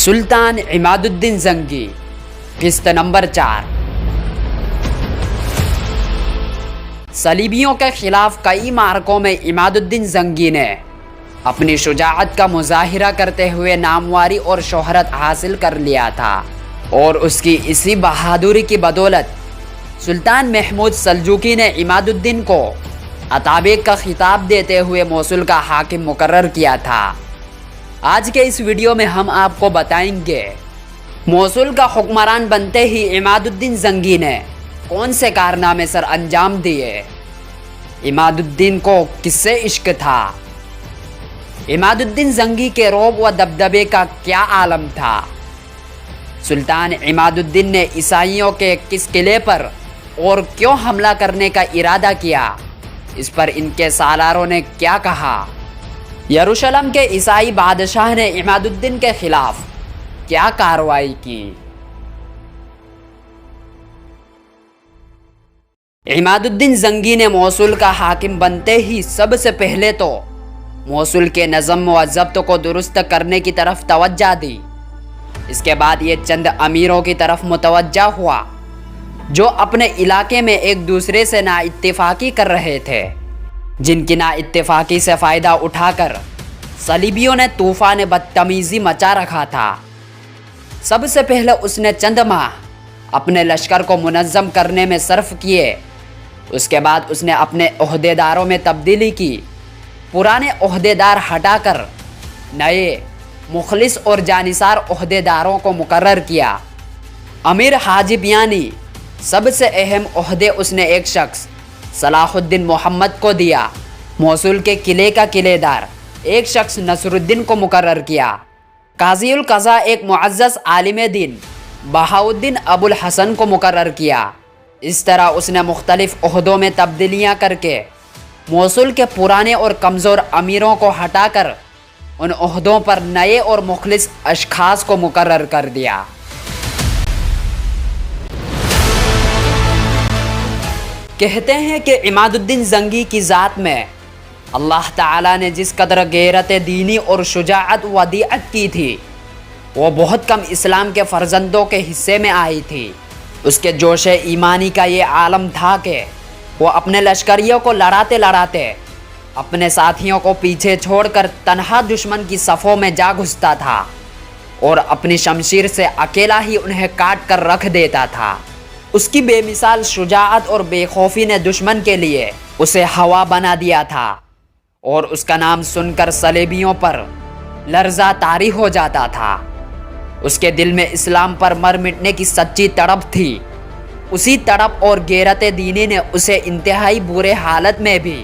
سلطان عماد الدین زنگی، قسط نمبر 4۔ صلیبیوں کے خلاف کئی معرکوں میں عماد الدین زنگی نے اپنی شجاعت کا مظاہرہ کرتے ہوئے نامواری اور شہرت حاصل کر لیا تھا، اور اس کی اسی بہادری کی بدولت سلطان محمود سلجوقی نے عماد الدین کو اتابک کا خطاب دیتے ہوئے موصل کا حاکم مقرر کیا تھا۔ آج کے اس ویڈیو میں ہم آپ کو بتائیں گے موصل کا حکمران بنتے ہی عماد الدین زنگی نے کون سے کارنامے سر انجام دیے، عماد الدین کو کس سے عشق تھا، عماد الدین زنگی کے رعب و دبدبے کا کیا عالم تھا، سلطان عماد الدین نے عیسائیوں کے کس قلعے پر اور کیوں حملہ کرنے کا ارادہ کیا، اس پر ان کے سالاروں نے کیا کہا، یروشلم کے عیسائی بادشاہ نے عماد الدین کے خلاف کیا کارروائی کی۔ عماد الدین زنگی نے موصل کا حاکم بنتے ہی سب سے پہلے تو موصل کے نظم و ضبط کو درست کرنے کی طرف توجہ دی۔ اس کے بعد یہ چند امیروں کی طرف متوجہ ہوا جو اپنے علاقے میں ایک دوسرے سے نا اتفاقی کر رہے تھے، جن کی نا اتفاقی سے فائدہ اٹھا کر صلیبیوں نے طوفان بدتمیزی مچا رکھا تھا۔ سب سے پہلے اس نے چند ماہ اپنے لشکر کو منظم کرنے میں صرف کیے۔ اس کے بعد اس نے اپنے عہدیداروں میں تبدیلی کی، پرانے عہدیدار ہٹا کر نئے مخلص اور جانثار عہدیداروں کو مقرر کیا۔ امیر حاجب یعنی سب سے اہم عہدے اس نے ایک شخص صلاح الدین محمد کو دیا۔ موصل کے قلعے کا قلعے دار ایک شخص نصر الدین کو مقرر کیا۔ قاضی القضاء ایک معزز عالم دین بہاؤالدین ابو الحسن کو مقرر کیا۔ اس طرح اس نے مختلف عہدوں میں تبدیلیاں کر کے موصل کے پرانے اور کمزور امیروں کو ہٹا کر ان عہدوں پر نئے اور مخلص اشخاص کو مقرر کر دیا۔ کہتے ہیں کہ عماد الدین زنگی کی ذات میں اللہ تعالیٰ نے جس قدر غیرت دینی اور شجاعت ودیعت کی تھی وہ بہت کم اسلام کے فرزندوں کے حصے میں آئی تھی۔ اس کے جوش ایمانی کا یہ عالم تھا کہ وہ اپنے لشکریوں کو لڑاتے لڑاتے اپنے ساتھیوں کو پیچھے چھوڑ کر تنہا دشمن کی صفوں میں جا گھستا تھا اور اپنی شمشیر سے اکیلا ہی انہیں کاٹ کر رکھ دیتا تھا۔ اس کی بے مثال شجاعت اور بے خوفی نے دشمن کے لیے اسے ہوا بنا دیا تھا، اور اس کا نام سن کر صلیبیوں پر لرزہ طاری ہو جاتا تھا۔ اس کے دل میں اسلام پر مر مٹنے کی سچی تڑپ تھی۔ اسی تڑپ اور غیرت دینی نے اسے انتہائی برے حالت میں بھی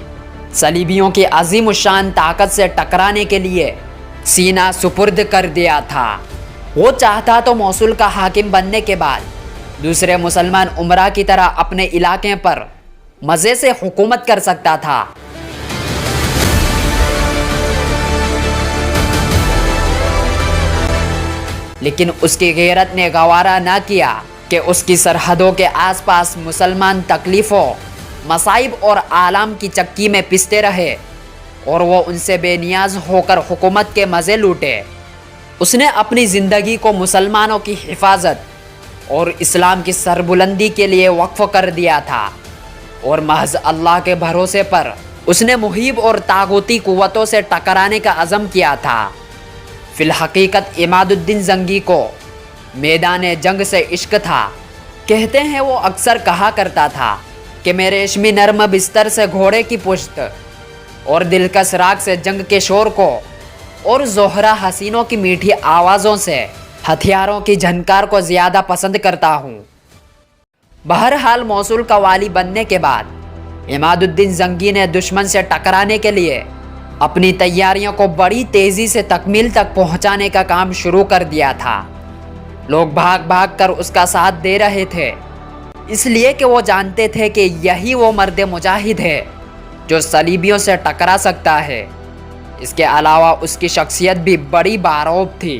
صلیبیوں کی عظیم الشان طاقت سے ٹکرانے کے لیے سینہ سپرد کر دیا تھا۔ وہ چاہتا تو موصل کا حاکم بننے کے بعد دوسرے مسلمان امراء کی طرح اپنے علاقے پر مزے سے حکومت کر سکتا تھا، لیکن اس کی غیرت نے گوارا نہ کیا کہ اس کی سرحدوں کے آس پاس مسلمان تکلیفوں، مصائب اور آلام کی چکی میں پستے رہے اور وہ ان سے بے نیاز ہو کر حکومت کے مزے لوٹے۔ اس نے اپنی زندگی کو مسلمانوں کی حفاظت اور اسلام کی سربلندی کے لیے وقف کر دیا تھا، اور محض اللہ کے بھروسے پر اس نے محیب اور طاغوتی قوتوں سے ٹکرانے کا عزم کیا تھا۔ فی الحقیقت عماد الدین زنگی کو میدان جنگ سے عشق تھا۔ کہتے ہیں وہ اکثر کہا کرتا تھا کہ میں ریشمی نرم بستر سے گھوڑے کی پشت اور دلکش راگ سے جنگ کے شور کو اور زہرہ حسینوں کی میٹھی آوازوں سے ہتھیاروں کی جھنکار کو زیادہ پسند کرتا ہوں۔ بہرحال موصل کا والی بننے کے بعد عماد الدین زنگی نے دشمن سے ٹکرانے کے لیے اپنی تیاریوں کو بڑی تیزی سے تکمیل تک پہنچانے کا کام شروع کر دیا تھا۔ لوگ بھاگ بھاگ کر اس کا ساتھ دے رہے تھے، اس لیے کہ وہ جانتے تھے کہ یہی وہ مرد مجاہد ہے جو صلیبیوں سے ٹکرا سکتا ہے۔ اس کے علاوہ اس کی شخصیت بھی بڑی باروب تھی۔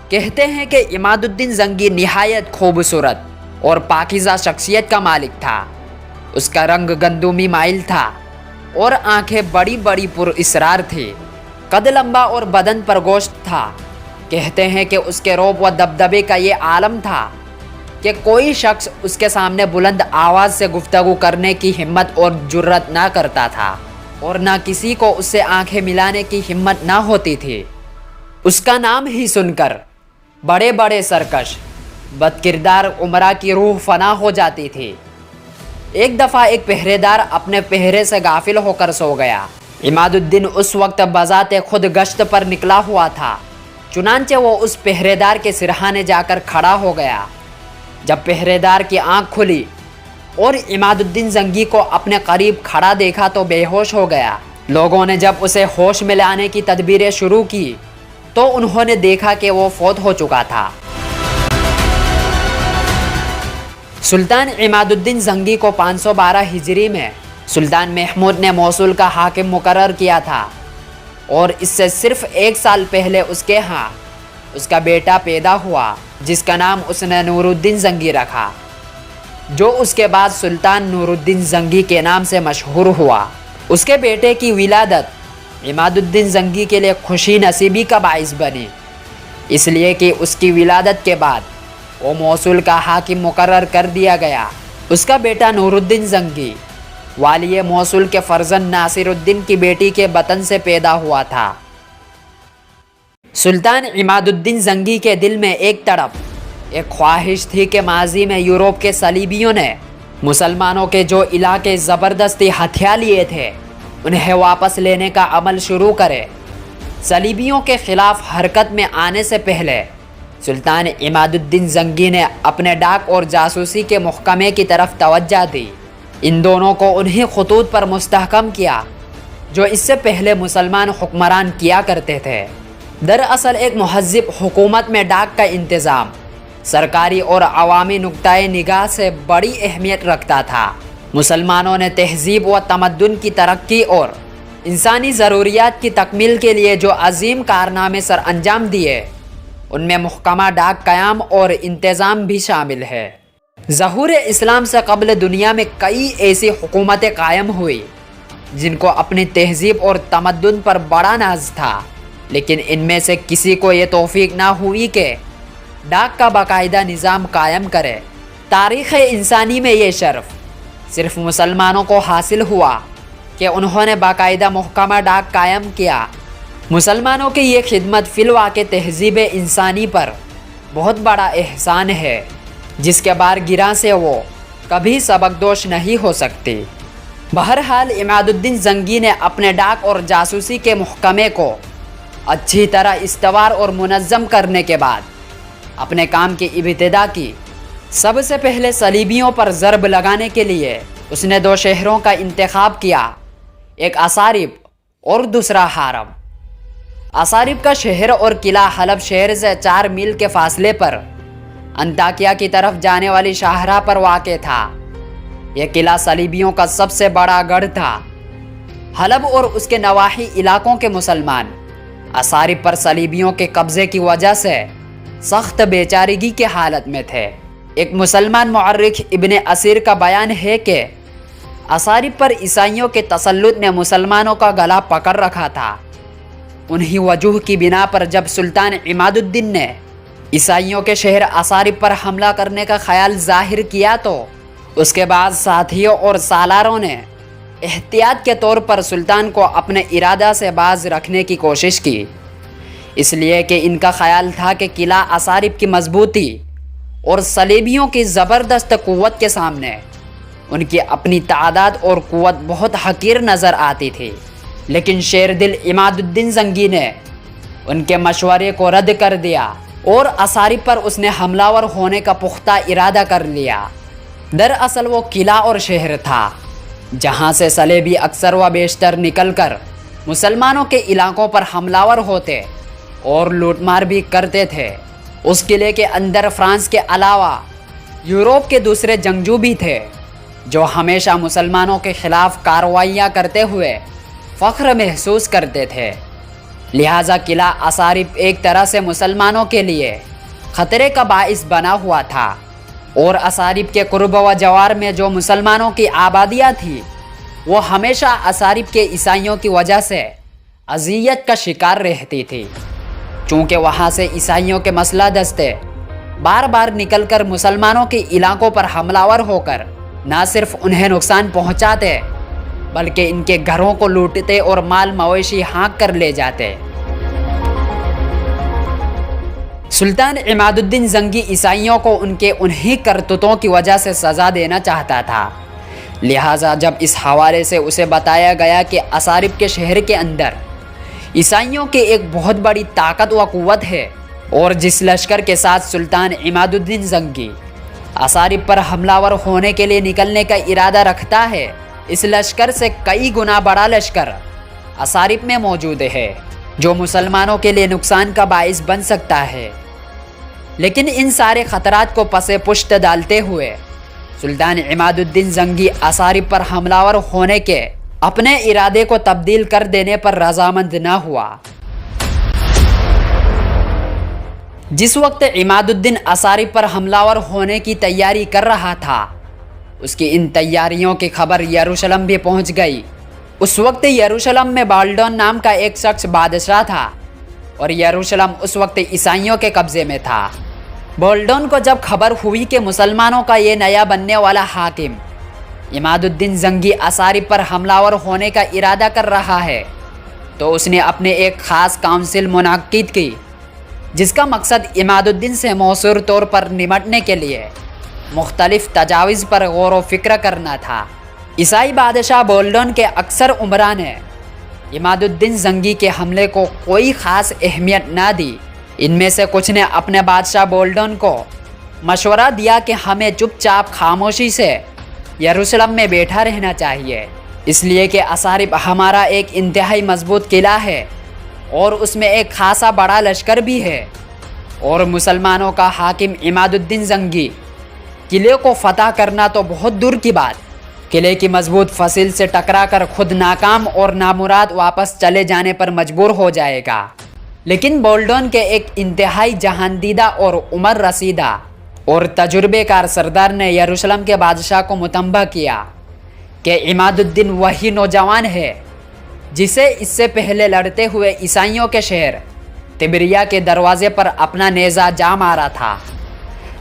کہتے ہیں کہ عماد الدین زنگی نہایت خوبصورت اور پاکیزہ شخصیت کا مالک تھا۔ اس کا رنگ گندمی مائل تھا اور آنکھیں بڑی بڑی پر اسرار تھی۔ قد لمبا اور بدن پر گوشت تھا۔ کہتے ہیں کہ اس کے رعب و دبدبے کا یہ عالم تھا کہ کوئی شخص اس کے سامنے بلند آواز سے گفتگو کرنے کی ہمت اور جرت نہ کرتا تھا، اور نہ کسی کو اس سے آنکھیں ملانے کی ہمت نہ ہوتی تھی۔ اس کا نام ہی سن کر بڑے بڑے سرکش بد کردار عمرا کی روح فنا ہو جاتی تھی۔ ایک دفعہ ایک پہرے دار اپنے پہرے سے غافل ہو کر سو گیا۔ عماد الدین اس وقت بذات خود گشت پر نکلا ہوا تھا، چنانچہ وہ اس پہرے دار کے سرہانے جا کر کھڑا ہو گیا۔ جب پہرے دار کی آنکھ کھلی اور عماد الدین زنگی کو اپنے قریب کھڑا دیکھا تو بے ہوش ہو گیا۔ لوگوں نے جب اسے ہوش میں لانے کی تدبیریں شروع کی تو انہوں نے دیکھا کہ وہ فوت ہو چکا تھا۔ سلطان عماد الدین زنگی کو 512 ہجری میں سلطان محمود نے موصول کا حاکم مقرر کیا تھا، اور اس سے صرف 1 سال پہلے اس کے ہاں اس کا بیٹا پیدا ہوا، جس کا نام اس نے نور الدین زنگی رکھا، جو اس کے بعد سلطان نور الدین زنگی کے نام سے مشہور ہوا۔ اس کے بیٹے کی ولادت عماد الدین زنگی کے لیے خوشی نصیبی کا باعث بنی، اس لیے کہ اس کی ولادت کے بعد وہ موصول کا حاکم مقرر کر دیا گیا۔ اس کا بیٹا نور الدین زنگی والی موصول کے فرزند ناصر الدین کی بیٹی کے بطن سے پیدا ہوا تھا۔ سلطان عماد الدین زنگی کے دل میں ایک تڑپ، ایک خواہش تھی کہ ماضی میں یورپ کے صلیبیوں نے مسلمانوں کے جو علاقے زبردستی ہتھیا لیے تھے انہیں واپس لینے کا عمل شروع کرے۔ صلیبیوں کے خلاف حرکت میں آنے سے پہلے سلطان عماد الدین زنگی نے اپنے ڈاک اور جاسوسی کے محکمے کی طرف توجہ دی۔ ان دونوں کو انہی خطوط پر مستحکم کیا جو اس سے پہلے مسلمان حکمران کیا کرتے تھے۔ دراصل ایک مہذب حکومت میں ڈاک کا انتظام سرکاری اور عوامی نقطۂ نگاہ سے بڑی اہمیت رکھتا تھا۔ مسلمانوں نے تہذیب و تمدن کی ترقی اور انسانی ضروریات کی تکمیل کے لیے جو عظیم کارنامے سر انجام دیے، ان میں محکمہ ڈاک قیام اور انتظام بھی شامل ہے۔ ظہور اسلام سے قبل دنیا میں کئی ایسی حکومتیں قائم ہوئی جن کو اپنی تہذیب اور تمدن پر بڑا ناز تھا، لیکن ان میں سے کسی کو یہ توفیق نہ ہوئی کہ ڈاک کا باقاعدہ نظام قائم کرے۔ تاریخ انسانی میں یہ شرف صرف مسلمانوں کو حاصل ہوا کہ انہوں نے باقاعدہ محکمہ ڈاک قائم کیا۔ مسلمانوں کی یہ خدمت فی الواقع تہذیب انسانی پر بہت بڑا احسان ہے، جس کے بارگراں سے وہ کبھی سبکدوش نہیں ہو سکتی۔ بہرحال عماد الدین زنگی نے اپنے ڈاک اور جاسوسی کے محکمے کو اچھی طرح استوار اور منظم کرنے کے بعد اپنے کام کی ابتدا کی۔ سب سے پہلے صلیبیوں پر ضرب لگانے کے لیے اس نے 2 شہروں کا انتخاب کیا، ایک اثارب اور دوسرا حارب۔ اثارب کا شہر اور قلعہ حلب شہر سے 4 میل کے فاصلے پر انطاکیہ کی طرف جانے والی شاہراہ پر واقع تھا۔ یہ قلعہ صلیبیوں کا سب سے بڑا گڑھ تھا۔ حلب اور اس کے نواحی علاقوں کے مسلمان اثارب پر صلیبیوں کے قبضے کی وجہ سے سخت بے چارگی کی حالت میں تھے۔ ایک مسلمان مورخ ابن اسیر کا بیان ہے کہ اثارب پر عیسائیوں کے تسلط نے مسلمانوں کا گلا پکڑ رکھا تھا۔ انہی وجوہ کی بنا پر جب سلطان عماد الدین نے عیسائیوں کے شہر اثارب پر حملہ کرنے کا خیال ظاہر کیا تو اس کے بعد ساتھیوں اور سالاروں نے احتیاط کے طور پر سلطان کو اپنے ارادہ سے باز رکھنے کی کوشش کی، اس لیے کہ ان کا خیال تھا کہ قلعہ اثارب کی مضبوطی اور صلیبیوں کی زبردست قوت کے سامنے ان کی اپنی تعداد اور قوت بہت حقیر نظر آتی تھی۔ لیکن شیر دل عماد الدین زنگی نے ان کے مشورے کو رد کر دیا اور اثارب پر اس نے حملہ ور ہونے کا پختہ ارادہ کر لیا۔ دراصل وہ قلعہ اور شہر تھا جہاں سے صلیبی اکثر و بیشتر نکل کر مسلمانوں کے علاقوں پر حملہ ور ہوتے اور لوٹ مار بھی کرتے تھے۔ اس قلعے کے اندر فرانس کے علاوہ یورپ کے دوسرے جنگجو بھی تھے جو ہمیشہ مسلمانوں کے خلاف کارروائیاں کرتے ہوئے فخر محسوس کرتے تھے۔ لہٰذا قلعہ اثارب ایک طرح سے مسلمانوں کے لیے خطرے کا باعث بنا ہوا تھا، اور اثارب کے قرب و جوار میں جو مسلمانوں کی آبادیاں تھیں وہ ہمیشہ اثارب کے عیسائیوں کی وجہ سے اذیت کا شکار رہتی تھی۔ چونکہ وہاں سے عیسائیوں کے مسلح دستے بار بار نکل کر مسلمانوں کے علاقوں پر حملہ آور ہو کر نہ صرف انہیں نقصان پہنچاتے بلکہ ان کے گھروں کو لوٹتے اور مال مویشی ہانک کر لے جاتے۔ سلطان عماد الدین زنگی عیسائیوں کو ان کے انہی کرتوتوں کی وجہ سے سزا دینا چاہتا تھا، لہٰذا جب اس حوالے سے اسے بتایا گیا کہ اثارب کے شہر کے اندر عیسائیوں کی ایک بہت بڑی طاقت و قوت ہے اور جس لشکر کے ساتھ سلطان عماد الدین زنگی اثارب پر حملہ آور ہونے کے لیے نکلنے کا ارادہ رکھتا ہے، اس لشکر سے کئی گنا بڑا لشکر اثارب میں موجود ہے جو مسلمانوں کے لیے نقصان کا باعث بن سکتا ہے، لیکن ان سارے خطرات کو پس پشت ڈالتے ہوئے سلطان عماد الدین زنگی اثارب پر حملہ آور ہونے کے اپنے ارادے کو تبدیل کر دینے پر رضامند نہ ہوا۔ جس وقت عماد الدین اثارب پر حملہ آور ہونے کی تیاری کر رہا تھا، اس کی ان تیاریوں کی خبر یروشلم بھی پہنچ گئی۔ اس وقت یروشلم میں بالڈون نام کا ایک شخص بادشاہ تھا اور یروشلم اس وقت عیسائیوں کے قبضے میں تھا۔ بالڈون کو جب خبر ہوئی کہ مسلمانوں کا یہ نیا بننے والا حاکم عماد الدین زنگی اثارب پر حملہ آور ہونے کا ارادہ کر رہا ہے، تو اس نے اپنے ایک خاص کونسل منعقد کی جس کا مقصد عماد الدین سے مؤثر طور پر نمٹنے کے لیے مختلف تجاویز پر غور و فکر کرنا تھا۔ عیسائی بادشاہ بالڈون کے اکثر امراء نے عماد الدین زنگی کے حملے کو کوئی خاص اہمیت نہ دی۔ ان میں سے کچھ نے اپنے بادشاہ بالڈون کو مشورہ دیا کہ ہمیں چپ چاپ خاموشی سے یروشلم میں بیٹھا رہنا چاہیے، اس لیے کہ اثارب ہمارا ایک انتہائی مضبوط قلعہ ہے اور اس میں ایک خاصا بڑا لشکر بھی ہے، اور مسلمانوں کا حاکم عماد الدین زنگی قلعے کو فتح کرنا تو بہت دور کی بات، قلعے کی مضبوط فصیل سے ٹکرا کر خود ناکام اور نامراد واپس چلے جانے پر مجبور ہو جائے گا۔ لیکن بالڈون کے ایک انتہائی جہاندیدہ اور عمر رسیدہ اور تجربے کار سردار نے یروشلم کے بادشاہ کو متنبہ کیا کہ عماد الدین وہی نوجوان ہے جسے اس سے پہلے لڑتے ہوئے عیسائیوں کے شہر تبریہ کے دروازے پر اپنا نیزہ جا مارا تھا،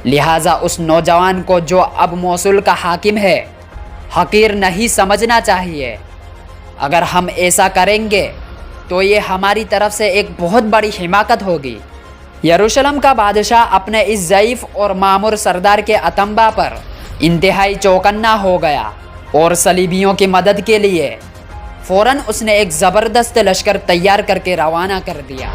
لہٰذا اس نوجوان کو جو اب موصل کا حاکم ہے حقیر نہیں سمجھنا چاہیے۔ اگر ہم ایسا کریں گے تو یہ ہماری طرف سے ایک بہت بڑی حماقت ہوگی۔ یروشلم کا بادشاہ اپنے اس ضعیف اور معمر سردار کے اتمبا پر انتہائی چوکنا ہو گیا اور صلیبیوں کی مدد کے لیے فوراً اس نے ایک زبردست لشکر تیار کر کے روانہ کر دیا۔